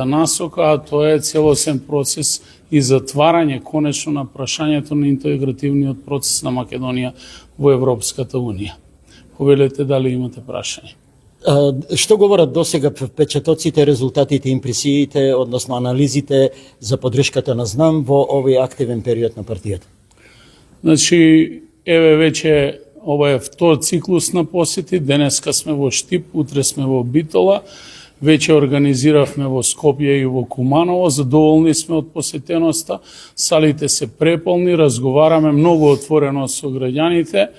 насока, а тоа е целосен процес и затварање конечно на прашањето на интегративниот процес на Македонија во Европската Унија. Повелете дали имате прашање. Што говорат досега впечатоците, резултатите, импресиите, односно анализите за поддршката на ЗНАМ во овој активен период на партијата? Значи, еве веќе ова е втор циклус на посети, денеска сме во Штип, утре сме во Битола, веќе организиравме во Скопје и во Куманово, задоволни сме од посетеноста, салите се преполни, разговараме многу отворено со граѓаните,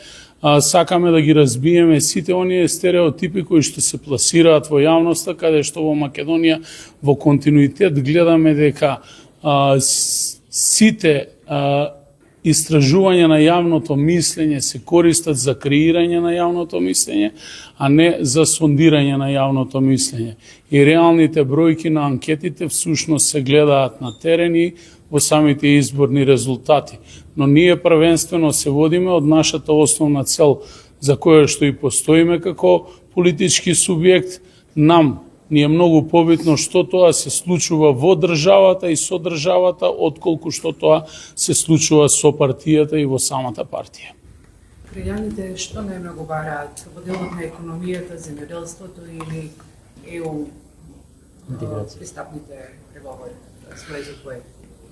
сакаме да ги разбиеме сите оние стереотипи кои што се пласираат во јавноста, каде што во Македонија во континуитет гледаме дека сите истражувања на јавното мислење се користат за креирање на јавното мислење, а не за сондирање на јавното мислење. И реалните бројки на анкетите всушност се гледаат на терени во самите изборни резултати. Но ние првенствено се водиме од нашата основна цел за која што и постоиме како политички субјект. Ни е многу побитно што тоа се случува во државата и со државата, отколку што тоа се случува со партијата и во самата партија. Граѓаните што најмногу бараат во делот на економијата, земјоделството или ЕУ пристапните преговори со кои?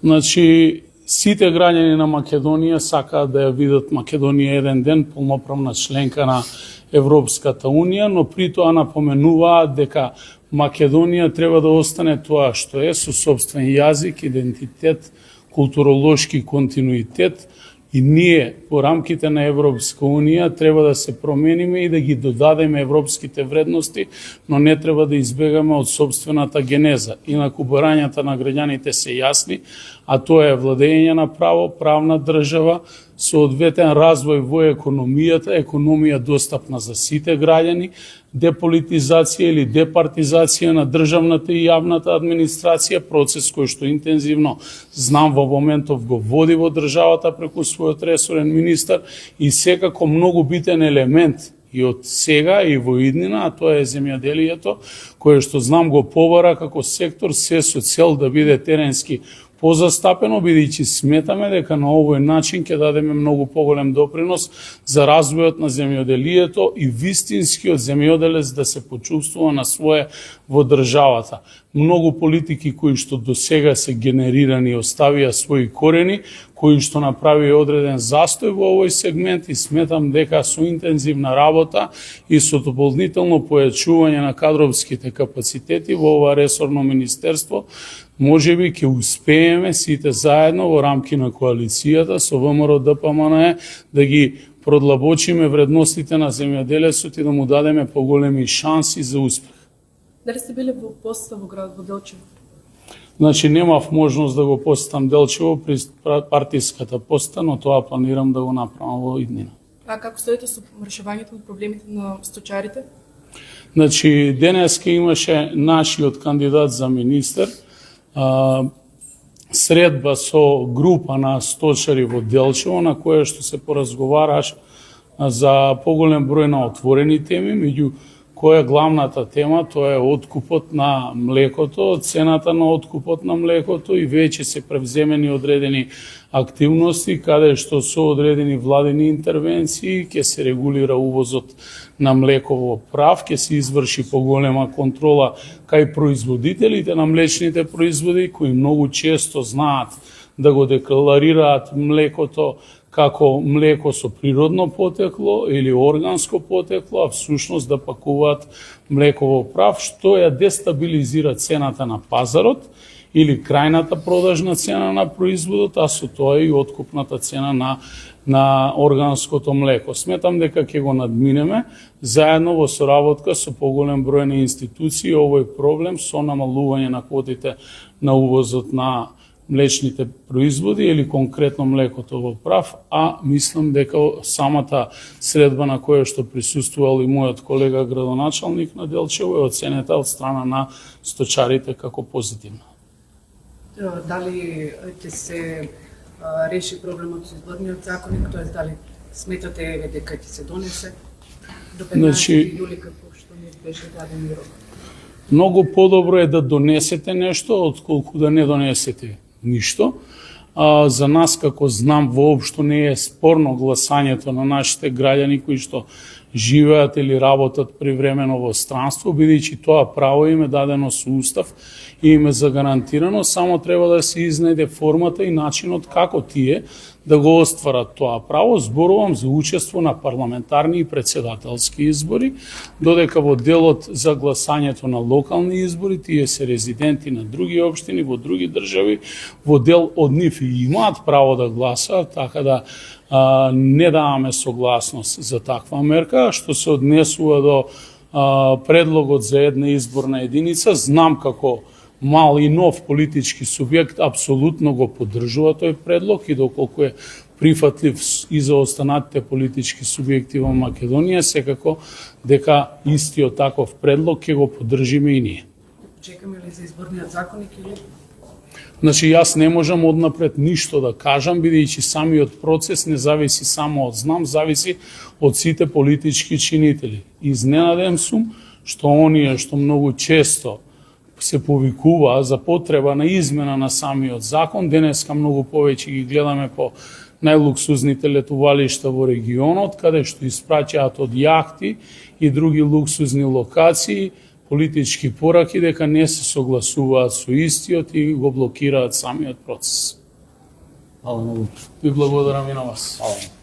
Значи, сите граѓани на Македонија сакаат да ја видат Македонија еден ден полноправна членка на Европската Унија, но при тоа напоменуваат дека Македонија треба да остане тоа што е, со сопствен јазик, идентитет, културолошки континуитет, и ние по рамките на Европска Унија треба да се промениме и да ги додадеме европските вредности, но не треба да избегаме од сопствената генеза. Инаку барањата на граѓаните се јасни, а тоа е владење на право, правна држава, соодветен развој во економијата, економија достапна за сите граѓани, деполитизација или департизација на државната и јавната администрација, процес кој што интензивно знам во моментов го води во државата преку својот ресорен министар, и секако многу битен елемент и од сега и во иднина, а тоа е земјоделието, кое што знам го побара како сектор, се со цел да биде теренски позастапено, бидејќи сметаме дека на овој начин ќе дадеме многу поголем допринос за развојот на земјоделието и вистинскиот земјоделец да се почувствува на свое во државата. Многу политики кои што до сега се генерирани оставија своји корени, кои што направи одреден застој во овој сегмент, и сметам дека со интензивна работа и со дополнително појачување на кадровските капацитети во ова ресорно министерство, можеби ќе успееме сите заедно во рамки на коалицијата со ВМРО ДПМН да ги продлабочиме вредностите на земјоделецот и да му дадеме поголеми шанси за успех. Дали сте биле во посета во град во Делчево? Значи, немав можност да го посетам Делчево при партиската посета, но тоа планирам да го направам во иднина. А како стоите со решавањето на проблемите на сточарите? Значи, денеска имаше нашиот кандидат за министер, средба со група на сточари во Делчево, на која што се поразговараш за поголем број на отворени теми, меѓу која е главната тема, тоа е откупот на млекото, цената на откупот на млекото, и веќе се превземени одредени активности, каде што со одредени владени интервенции ќе се регулира увозот на млеково прав, ќе се изврши поголема контрола кај производителите на млечните производи, кои многу често знаат да го декларираат млекото како млеко со природно потекло или органско потекло, а всушност да пакуваат млеково прав, што ја дестабилизира цената на пазарот или крајната продажна цена на производот, а со тоа и откупната цена на органското млеко. Сметам дека ќе го надминеме заедно во соработка со поголем број на институции овој проблем со намалување на квотите на увозот на млечните производи или конкретно млекото во прав, а мислам дека самата средба на која што присуствувал и мојот колега градоначалник на Делчево е оценета од страна на сточарите како позитивна. Дали ќе се реши проблемот со изборниот законник, тоа дали сметате дека ќе се донесе до 15 јули како што не беше даден рок? Многу подобро е да донесете нешто, отколку да не донесете ништо. За нас, како знам, воопшто не е спорно гласањето на нашите граѓани кои што живеат или работат привремено во странство, бидејќи тоа право им е дадено со устав и им е загарантирано, само треба да се изнајде формата и начинот како тие да го остварат тоа право. Зборувам за учество на парламентарни и председателски избори, додека во делот за гласањето на локални избори, тие се резиденти на други општини, во други држави, во дел од нив и имаат право да гласаат, така да не даваме согласност за таква мерка. Што се однесува до предлогот за една изборна единица, знам како мал и нов политички субјект апсолутно го поддржува тој предлог и доколку е прифатлив и за останатите политички субјекти во Македонија, секако дека истиот таков предлог ќе го поддржиме и ние. Чекаме ли за изборниот законник или? Значи, јас не можам однапред ништо да кажам, бидејќи самиот процес не зависи само од знам, зависи од сите политички чинители. Изненаден сум што оние што многу често се повикува за потреба на измена на самиот закон, денеска многу повеќе ги гледаме по најлуксузните летувалишта во регионот, каде што испраќаат од јахти и други луксузни локации политички пораки дека не се согласуваат со истиот и го блокираат самиот процес. Hvala. Ви благодарам и на вас. Hvala.